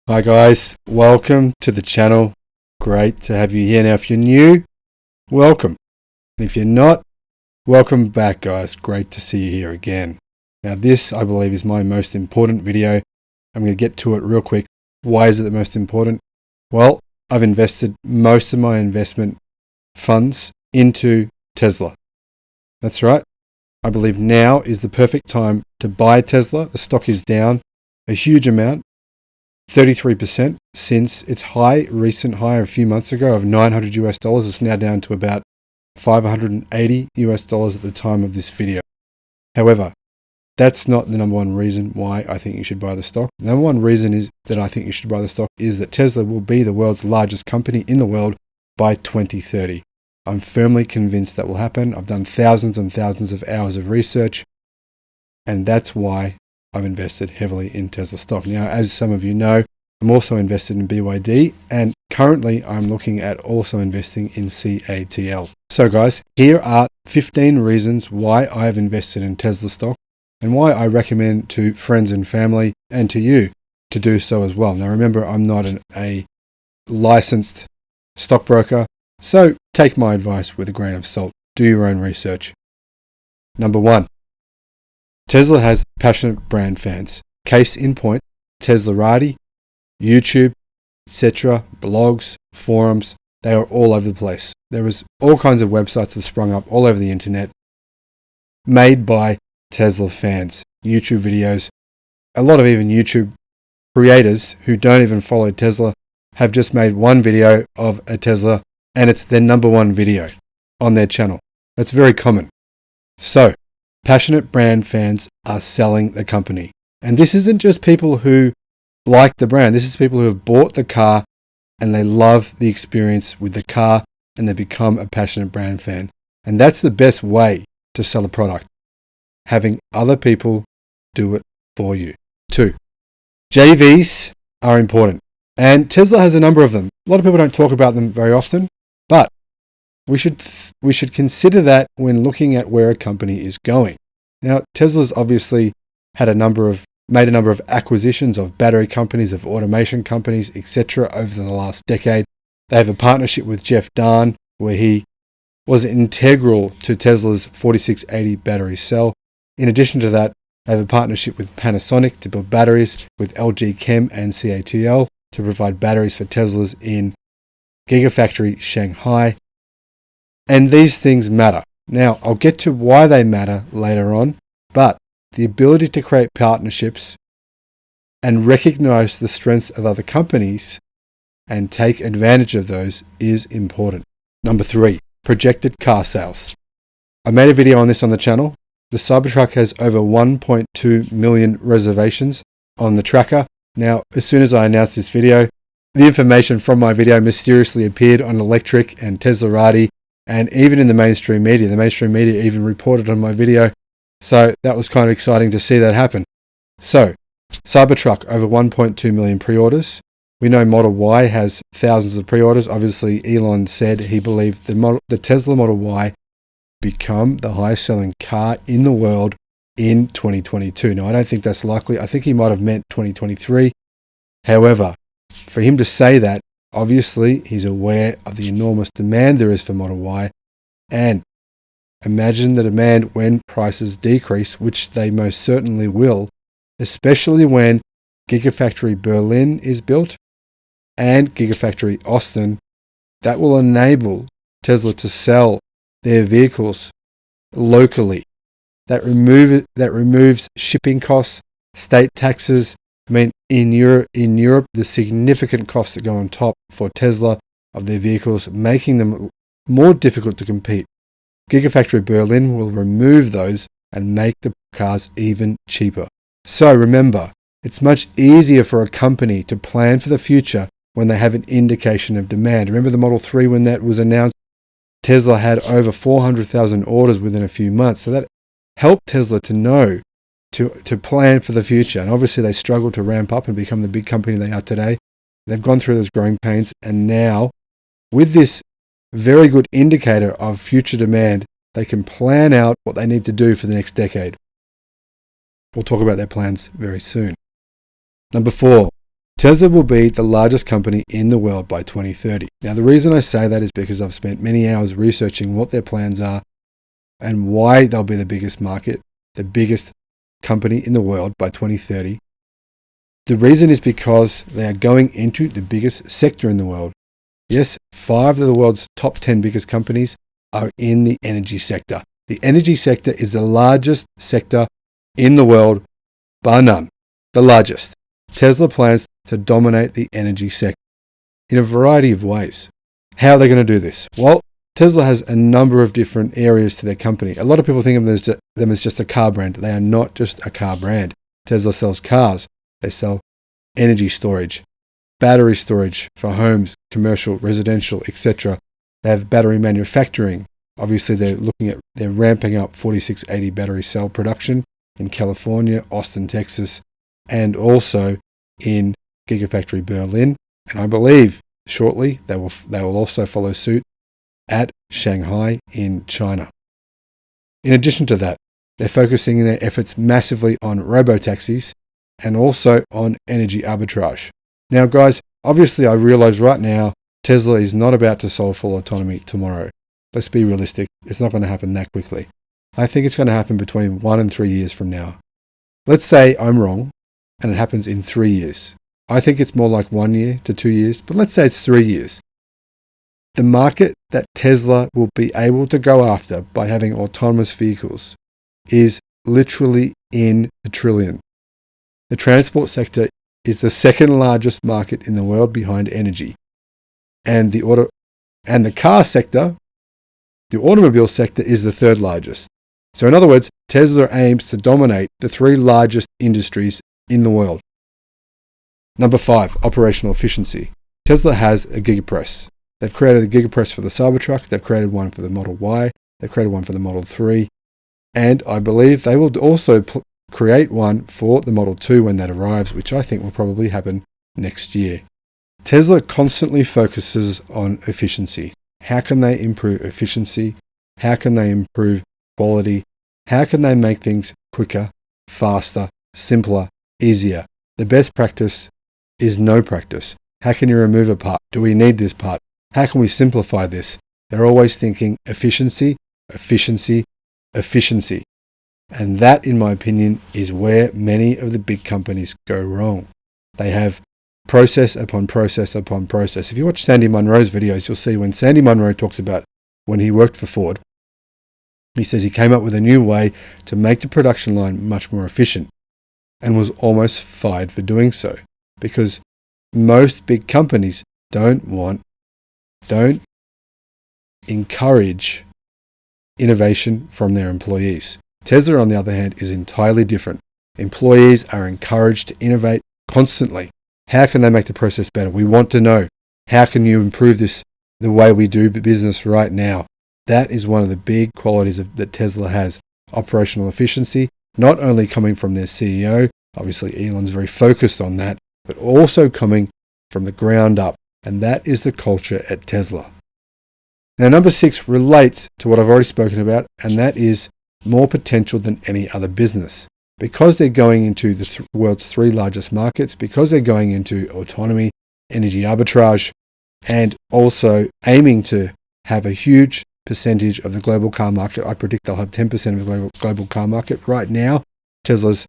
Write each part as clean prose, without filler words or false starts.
Hi guys, welcome to the channel. Great to have you here. Now if you're new, welcome. And if you're not, welcome back guys. Great to see you here again. Now this, I believe, is my most important video. I'm going to get to it real quick. Why is it the most important? Well, I've invested most of my investment funds into Tesla. That's right. I believe now is the perfect time to buy Tesla. The stock is down a huge amount. 33% since its recent high a few months ago of $900. It's now down to about $580 at the time of this video. However, that's not the number one reason why I think you should buy the stock. The number one reason is that I think you should buy the stock is that Tesla will be the world's largest company in the world by 2030. I'm firmly convinced that will happen. I've done thousands and thousands of hours of research, and that's why I've invested heavily in Tesla stock. Now, as some of you know, I'm also invested in BYD, and currently I'm looking at also investing in CATL. So guys, here are 15 reasons why I have invested in Tesla stock and why I recommend to friends and family and to you to do so as well. Now remember, I'm not a licensed stockbroker, so take my advice with a grain of salt. Do your own research. Number one, Tesla has passionate brand fans. Case in point, Teslarati, YouTube, etc., blogs, forums, they are all over the place. There is all kinds of websites that sprung up all over the internet made by Tesla fans. YouTube videos, a lot of even YouTube creators who don't even follow Tesla have just made one video of a Tesla and it's their number one video on their channel. That's very common. So, passionate brand fans are selling the company. And this isn't just people who like the brand. This is people who have bought the car and they love the experience with the car and they become a passionate brand fan. And that's the best way to sell a product. Having other people do it for you. 2. JVs are important. And Tesla has a number of them. A lot of people don't talk about them very often, but we should consider that when looking at where a company is going. Now, Tesla's obviously made a number of acquisitions of battery companies, of automation companies, etc. over the last decade. They have a partnership with Jeff Barron, where he was integral to Tesla's 4680 battery cell. In addition to that, they have a partnership with Panasonic to build batteries, with LG Chem and CATL to provide batteries for Teslas in Gigafactory Shanghai. And these things matter. Now, I'll get to why they matter later on, but the ability to create partnerships and recognize the strengths of other companies and take advantage of those is important. Number 3, projected car sales. I made a video on this on the channel. The Cybertruck has over 1.2 million reservations on the tracker. Now, as soon as I announced this video, the information from my video mysteriously appeared on Electrek and Teslarati, and even in the mainstream media. The mainstream media even reported on my video. So that was kind of exciting to see that happen. So, Cybertruck, over 1.2 million pre-orders. We know Model Y has thousands of pre-orders. Obviously, Elon said he believed the Tesla Model Y become the highest selling car in the world in 2022. Now, I don't think that's likely. I think he might have meant 2023. However, for him to say that, obviously, he's aware of the enormous demand there is for Model Y, and imagine the demand when prices decrease, which they most certainly will, especially when Gigafactory Berlin is built and Gigafactory Austin. That will enable Tesla to sell their vehicles locally. That removes shipping costs, state taxes. I mean, in Europe, the significant costs that go on top for Tesla of their vehicles, making them more difficult to compete. Gigafactory Berlin will remove those and make the cars even cheaper. So remember, it's much easier for a company to plan for the future when they have an indication of demand. Remember the Model 3 when that was announced? Tesla had over 400,000 orders within a few months. So that helped Tesla to know to plan for the future. And obviously they struggled to ramp up and become the big company they are today. They've gone through those growing pains, and now with this very good indicator of future demand, they can plan out what they need to do for the next decade. We'll talk about their plans very soon. Number 4, Tesla will be the largest company in the world by 2030. Now, the reason I say that is because I've spent many hours researching what their plans are and why they'll be the biggest market, the biggest company in the world by 2030. The reason is because they are going into the biggest sector in the world. Yes, 5 of the world's top 10 biggest companies are in the energy sector. The energy sector is the largest sector in the world, bar none. The largest. Tesla plans to dominate the energy sector in a variety of ways. How are they going to do this? Well, Tesla has a number of different areas to their company. A lot of people think of them as just a car brand. They are not just a car brand. Tesla sells cars. They sell energy storage, battery storage for homes, commercial, residential, etc. They have battery manufacturing. Obviously, they're ramping up 4680 battery cell production in California, Austin, Texas, and also in Gigafactory Berlin. And I believe shortly they will also follow suit at Shanghai in China. In addition to that, they're focusing their efforts massively on robotaxis and also on energy arbitrage. Now, guys, obviously I realize right now Tesla is not about to solve full autonomy tomorrow. Let's be realistic. It's not going to happen that quickly. I think it's going to happen between 1 and 3 years from now. Let's say I'm wrong and it happens in 3 years. I think it's more like 1 year to 2 years, but let's say it's 3 years. The market that Tesla will be able to go after by having autonomous vehicles is literally in the trillion. The transport sector is the second largest market in the world behind energy. And the car sector, the automobile sector, is the third largest. So in other words, Tesla aims to dominate the 3 largest industries in the world. Number 5, operational efficiency. Tesla has a Giga Press. They've created a Giga Press for the Cybertruck. They've created one for the Model Y. They've created one for the Model 3. And I believe they will also create one for the Model 2 when that arrives, which I think will probably happen next year. Tesla constantly focuses on efficiency. How can they improve efficiency? How can they improve quality? How can they make things quicker, faster, simpler, easier? The best practice is no practice. How can you remove a part? Do we need this part? How can we simplify this? They're always thinking efficiency, efficiency, efficiency. And that, in my opinion, is where many of the big companies go wrong. They have process upon process upon process. If you watch Sandy Munro's videos, you'll see when Sandy Munro talks about when he worked for Ford, he says he came up with a new way to make the production line much more efficient and was almost fired for doing so because most big companies don't encourage innovation from their employees. Tesla, on the other hand, is entirely different. Employees are encouraged to innovate constantly. How can they make the process better? We want to know, how can you improve this the way we do business right now? That is one of the big qualities that Tesla has. Operational efficiency, not only coming from their CEO, obviously Elon's very focused on that, but also coming from the ground up. And that is the culture at Tesla. Now, number 6 relates to what I've already spoken about, and that is more potential than any other business. Because they're going into the world's 3 largest markets, because they're going into autonomy, energy arbitrage, and also aiming to have a huge percentage of the global car market. I predict they'll have 10% of the global car market. Right now, Tesla's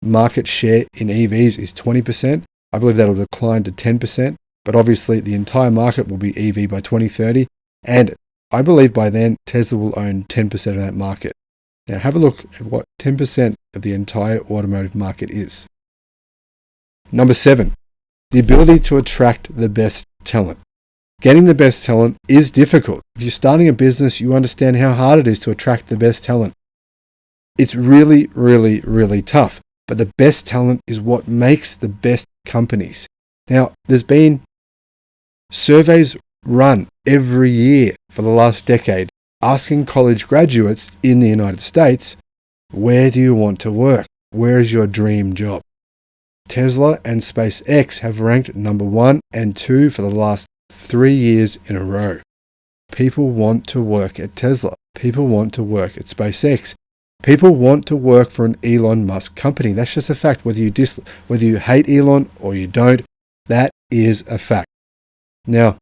market share in EVs is 20%. I believe that'll decline to 10%, but obviously the entire market will be EV by 2030. And I believe by then, Tesla will own 10% of that market. Now have a look at what 10% of the entire automotive market is. Number 7, the ability to attract the best talent. Getting the best talent is difficult. If you're starting a business, you understand how hard it is to attract the best talent. It's really, really, really tough. But the best talent is what makes the best companies. Now, there's been surveys run every year for the last decade asking college graduates in the United States, where do you want to work? Where is your dream job? Tesla and SpaceX have ranked number 1 and 2 for the last 3 years in a row. People want to work at Tesla. People want to work at SpaceX. People want to work for an Elon Musk company. That's just a fact. Whether you hate Elon or you don't, that is a fact. Now,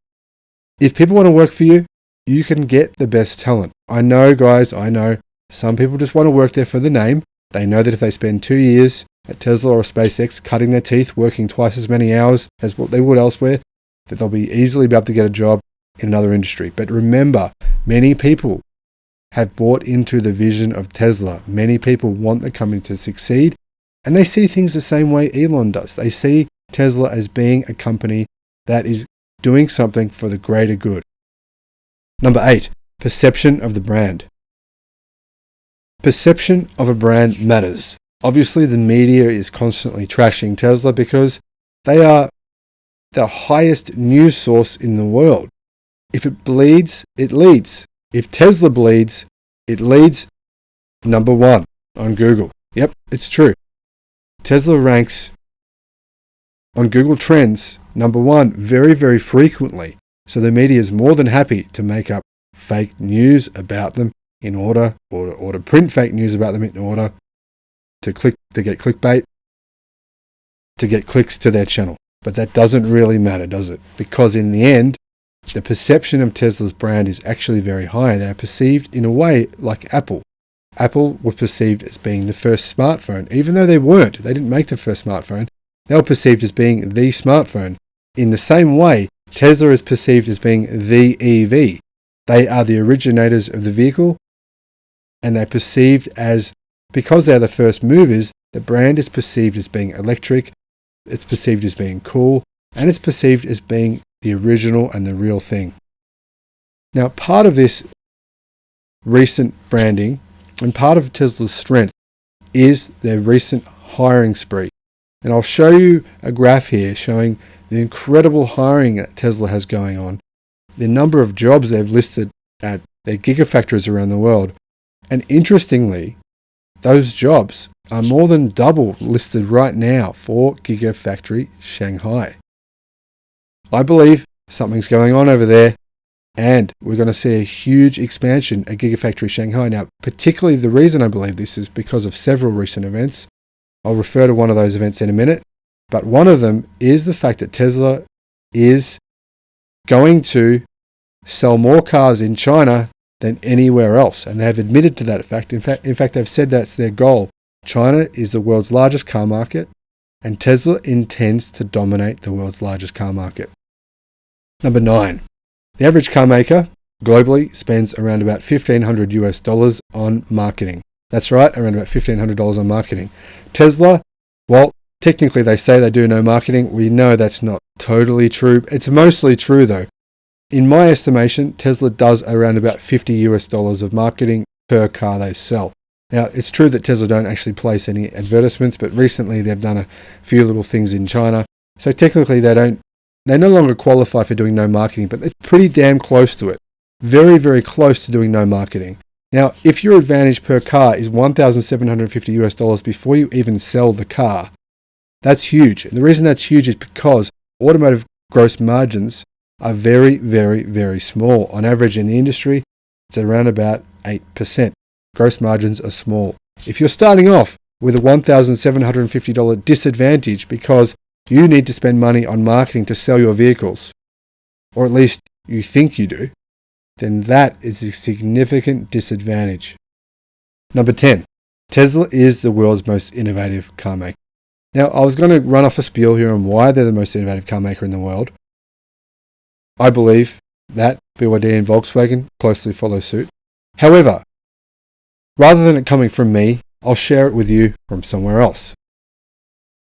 if people want to work for you, you can get the best talent. I know, guys, I know some people just want to work there for the name. They know that if they spend 2 years at Tesla or SpaceX cutting their teeth, working twice as many hours as what they would elsewhere, that they'll be easily able to get a job in another industry. But remember, many people have bought into the vision of Tesla. Many people want the company to succeed, and they see things the same way Elon does. They see Tesla as being a company that is doing something for the greater good. Number 8, perception of the brand. Perception of a brand matters. Obviously, the media is constantly trashing Tesla because they are the highest news source in the world. If it bleeds, it leads. If Tesla bleeds, it leads number 1 on Google. Yep, it's true. Tesla ranks on Google Trends number 1 very, very frequently. So the media is more than happy to make up fake news about them in order, or to print fake news about them in order to get clickbait, to get clicks to their channel. But that doesn't really matter, does it? Because in the end, the perception of Tesla's brand is actually very high. They are perceived in a way like Apple. Apple was perceived as being the first smartphone, even though they weren't. They didn't make the first smartphone. They were perceived as being the smartphone. In the same way, Tesla is perceived as being the EV. They are the originators of the vehicle, and they're perceived as, because they're the first movers, the brand is perceived as being electric, it's perceived as being cool, and it's perceived as being the original and the real thing. Now, part of this recent branding and part of Tesla's strength is their recent hiring spree. And I'll show you a graph here showing the incredible hiring that Tesla has going on, the number of jobs they've listed at their gigafactories around the world. And interestingly, those jobs are more than double listed right now for Gigafactory Shanghai. I believe something's going on over there, and we're going to see a huge expansion at Gigafactory Shanghai. Now, particularly the reason I believe this is because of several recent events. I'll refer to one of those events in a minute, but one of them is the fact that Tesla is going to sell more cars in China than anywhere else, and they have admitted to that fact. In fact, they've said that's their goal. China is the world's largest car market, and Tesla intends to dominate the world's largest car market. Number 9. The average car maker globally spends around about $1,500 on marketing. That's right, around about $1,500 on marketing. Tesla, well, technically they say they do no marketing. We know that's not totally true. It's mostly true though. In my estimation, Tesla does around about $50 of marketing per car they sell. Now, it's true that Tesla don't actually place any advertisements, but recently they've done a few little things in China. So technically they no longer qualify for doing no marketing, but it's pretty damn close to it. Very, very close to doing no marketing. Now, if your advantage per car is $1,750 before you even sell the car, that's huge. And the reason that's huge is because automotive gross margins are very, very, very small. On average in the industry, it's around about 8%. Gross margins are small. If you're starting off with a $1,750 disadvantage because you need to spend money on marketing to sell your vehicles, or at least you think you do, then that is a significant disadvantage. Number 10. Tesla is the world's most innovative car maker. Now, I was going to run off a spiel here on why they're the most innovative car maker in the world. I believe that BYD and Volkswagen closely follow suit. However, rather than it coming from me, I'll share it with you from somewhere else.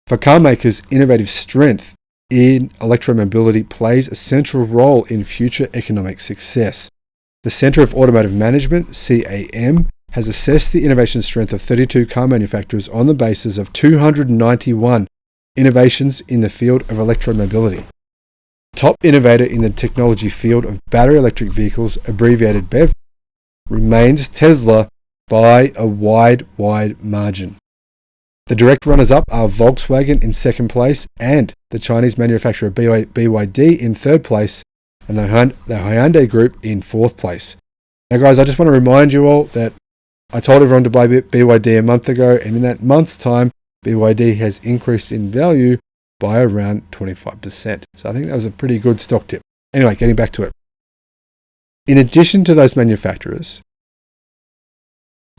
For car makers, innovative strength in electromobility plays a central role in future economic success. The Center of Automotive Management, CAM, has assessed the innovation strength of 32 car manufacturers on the basis of 291 innovations in the field of electromobility. Top innovator in the technology field of battery electric vehicles, abbreviated BEV, remains Tesla by a wide margin. The direct runners-up are Volkswagen in second place and the Chinese manufacturer BYD in third place, and the Hyundai Group in fourth place. Now guys, I just want to remind you all that I told everyone to buy BYD a month ago, and in that month's time, BYD has increased in value by around 25%. So I think that was a pretty good stock tip. Anyway, getting back to it. In addition to those manufacturers,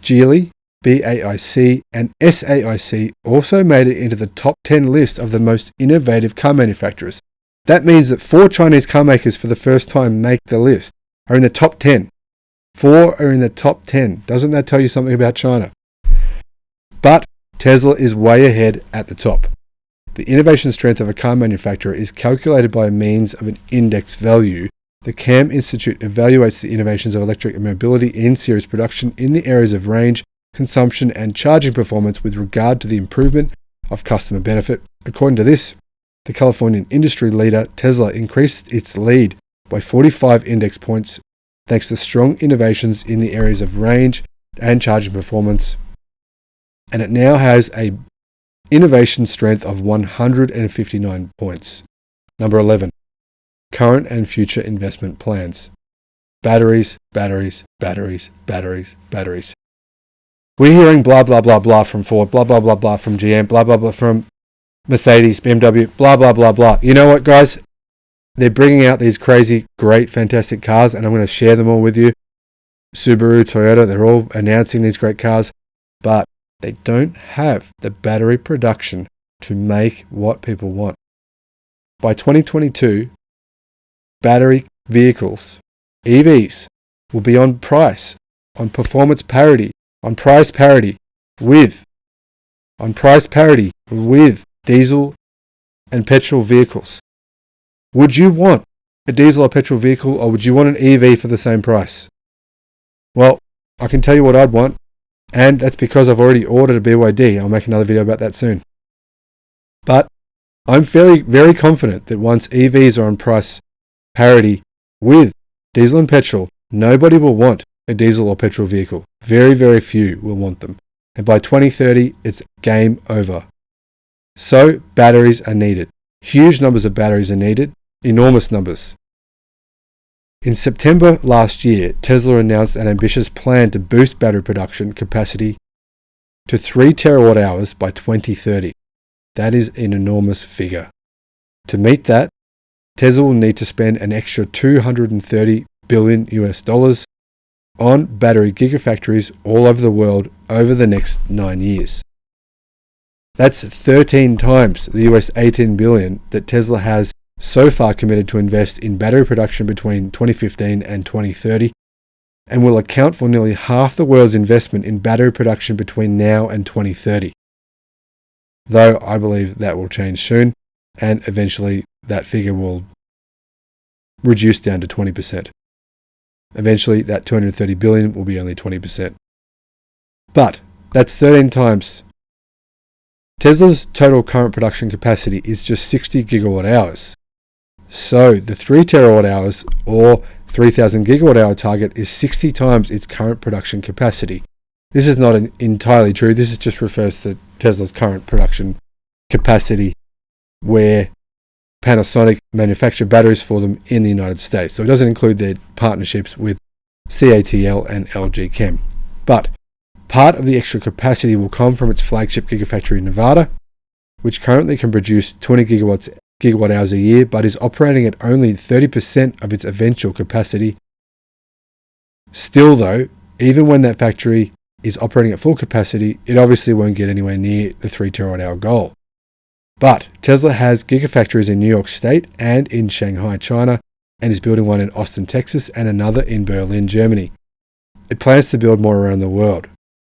Geely, BAIC, and SAIC also made it into the top 10 list of the most innovative car manufacturers. That means that 4 Chinese car makers for the first time make the list, are in the top 10. 4 are in the top 10. Doesn't that tell you something about China? But Tesla is way ahead at the top. The innovation strength of a car manufacturer is calculated by means of an index value. The CAM Institute evaluates the innovations of electric mobility in series production in the areas of range, consumption, and charging performance with regard to the improvement of customer benefit. According to this, the Californian industry leader Tesla increased its lead by 45 index points thanks to strong innovations in the areas of range and charging performance, and it now has a innovation strength of 159 points. Number 11. Current and future investment plans. Batteries, batteries, batteries, batteries, batteries. We're hearing blah, blah, blah, blah from Ford, blah, blah, blah, blah from GM, blah, blah, blah from Mercedes, BMW, blah, blah, blah, blah. You know what, guys? They're bringing out these crazy, great, fantastic cars, and I'm going to share them all with you. Subaru, Toyota, they're all announcing these great cars, but they don't have the battery production to make what people want. By 2022, battery vehicles, EVs, will be on price, on performance parity, on price parity with diesel and petrol vehicles. Would you want a diesel or petrol vehicle, or would you want an EV for the same price? Well, I can tell you what I'd want, and that's because I've already ordered a BYD. I'll make another video about that soon. But I'm very confident that once EVs are on price parity with diesel and petrol, nobody will want a diesel or petrol vehicle. Very, very few will want them. And by 2030, it's game over. So batteries are needed. Huge numbers of batteries are needed. Enormous numbers. In September last year, Tesla announced an ambitious plan to boost battery production capacity to 3 terawatt hours by 2030. That is an enormous figure. To meet that, Tesla will need to spend an extra $230 billion on battery gigafactories all over the world over the next 9 years. That's 13 times the US $18 billion that Tesla has so far committed to invest in battery production between 2015 and 2030, and will account for nearly half the world's investment in battery production between now and 2030. Though I believe that will change soon, and eventually that figure will reduce down to 20%. Eventually that $230 billion will be only 20%. But that's 13 times. Tesla's total current production capacity is just 60 gigawatt hours. So the 3 terawatt hours or 3,000 gigawatt hour target is 60 times its current production capacity. This is not entirely true. This just refers to Tesla's current production capacity, where Panasonic manufacture batteries for them in the United States. So it doesn't include their partnerships with CATL and LG Chem. But part of the extra capacity will come from its flagship gigafactory in Nevada, which currently can produce 20 gigawatt hours a year, but is operating at only 30% of its eventual capacity. Still though, even when that factory is operating at full capacity, it obviously won't get anywhere near the 3 terawatt hour goal. But Tesla has gigafactories in New York State and in Shanghai, China, and is building one in Austin, Texas, and another in Berlin, Germany. It plans to build more around the world,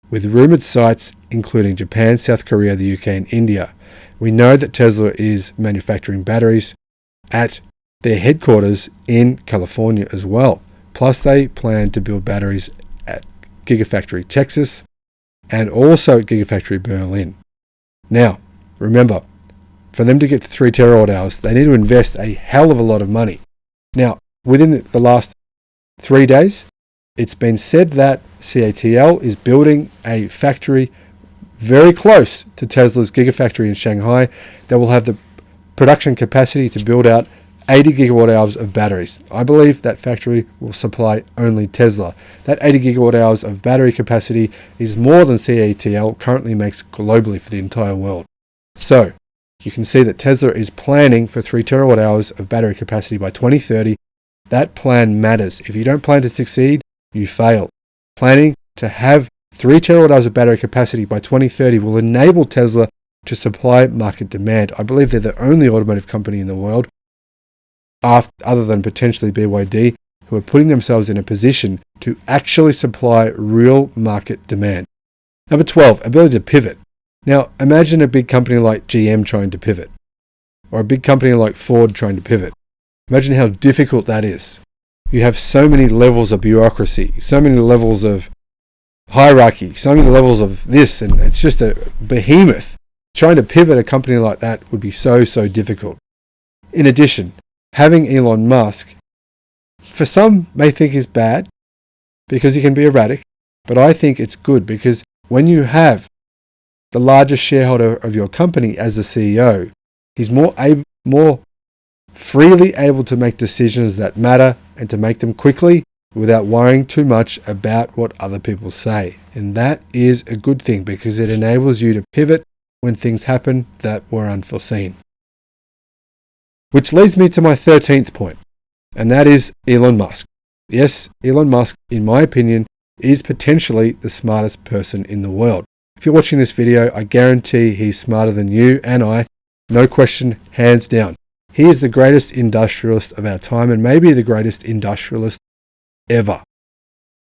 with rumored sites including Japan, South Korea, the UK, and India. We know that Tesla is manufacturing batteries at their headquarters in California as well. Plus, they plan to build batteries at Gigafactory Texas and also at Gigafactory Berlin. Now, remember, for them to get to 3 terawatt hours, they need to invest a hell of a lot of money. Now, within the last 3 days, it's been said that CATL is building a factory very close to Tesla's Gigafactory in Shanghai that will have the production capacity to build out 80 gigawatt hours of batteries. I believe that factory will supply only Tesla. That 80 gigawatt hours of battery capacity is more than CATL currently makes globally for the entire world. So, you can see that Tesla is planning for 3 terawatt hours of battery capacity by 2030. That plan matters. If you don't plan to succeed, you fail. Planning to have 3 terawatt hours of battery capacity by 2030 will enable Tesla to supply market demand. I believe they're the only automotive company in the world, other than potentially BYD, who are putting themselves in a position to actually supply real market demand. Number 12, ability to pivot. Now, imagine a big company like GM trying to pivot, or a big company like Ford trying to pivot. Imagine how difficult that is. You have so many levels of bureaucracy, so many levels of hierarchy, so many levels of this, and it's just a behemoth. Trying to pivot a company like that would be so difficult. In addition, having Elon Musk, for some may think is bad because he can be erratic, but I think it's good because when you have the largest shareholder of your company as the CEO, he's more freely able to make decisions that matter and to make them quickly without worrying too much about what other people say. And that is a good thing because it enables you to pivot when things happen that were unforeseen. Which leads me to my 13th point, and that is Elon Musk. Yes, Elon Musk, in my opinion, is potentially the smartest person in the world. If you're watching this video, I guarantee he's smarter than you and I, no question, hands down. He is the greatest industrialist of our time and maybe the greatest industrialist ever.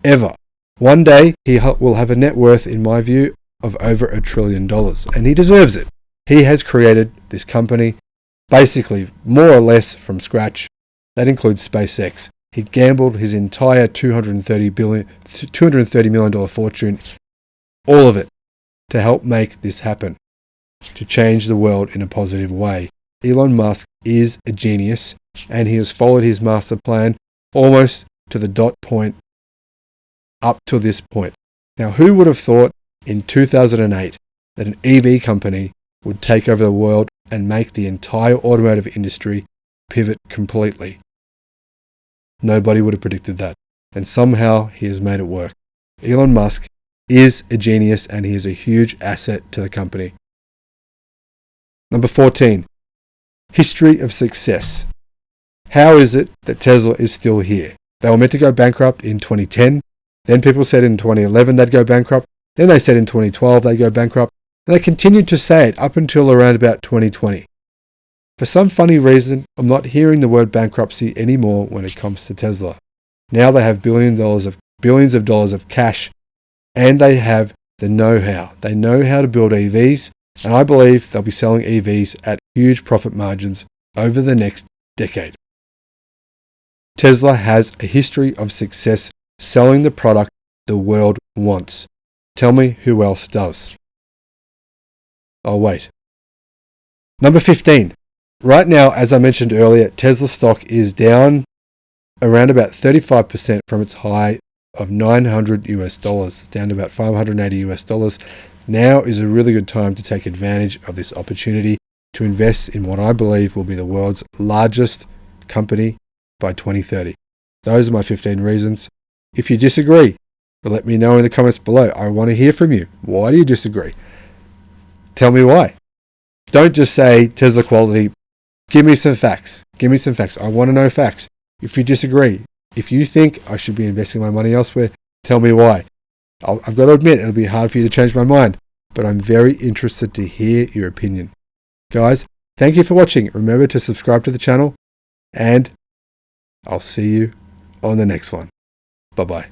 Ever. One day, he will have a net worth, in my view, of over $1 trillion, and he deserves it. He has created this company basically more or less from scratch. That includes SpaceX. He gambled his entire $230 million fortune, all of it, to help make this happen, to change the world in a positive way. Elon Musk is a genius, and he has followed his master plan almost to the dot point up to this point. Now, who would have thought in 2008 that an EV company would take over the world and make the entire automotive industry pivot completely? Nobody would have predicted that. And somehow he has made it work. Elon Musk is a genius and he is a huge asset to the company. Number 14, history of success. How is it that Tesla is still here? They were meant to go bankrupt in 2010. Then people said in 2011 they'd go bankrupt. Then they said in 2012 they'd go bankrupt. And they continued to say it up until around about 2020. For some funny reason, I'm not hearing the word bankruptcy anymore when it comes to Tesla. Now they have billions of dollars of cash, and they have the know-how. They know how to build EVs, and I believe they'll be selling EVs at huge profit margins over the next decade. Tesla has a history of success selling the product the world wants. Tell me who else does. I'll wait. Number 15. Right now, as I mentioned earlier, Tesla stock is down around about 35% from its high of $900 down to about $580. Now is a really good time to take advantage of this opportunity to invest in what I believe will be the world's largest company by 2030. Those are my 15 reasons. If you disagree, let me know in the comments below. I want to hear from you. Why do you disagree? Tell me why. Don't just say Tesla quality. Give me some facts. Give me some facts. I want to know facts. If you disagree, if you think I should be investing my money elsewhere, tell me why. I've got to admit, it'll be hard for you to change my mind, but I'm very interested to hear your opinion. Guys, thank you for watching. Remember to subscribe to the channel, and I'll see you on the next one. Bye-bye.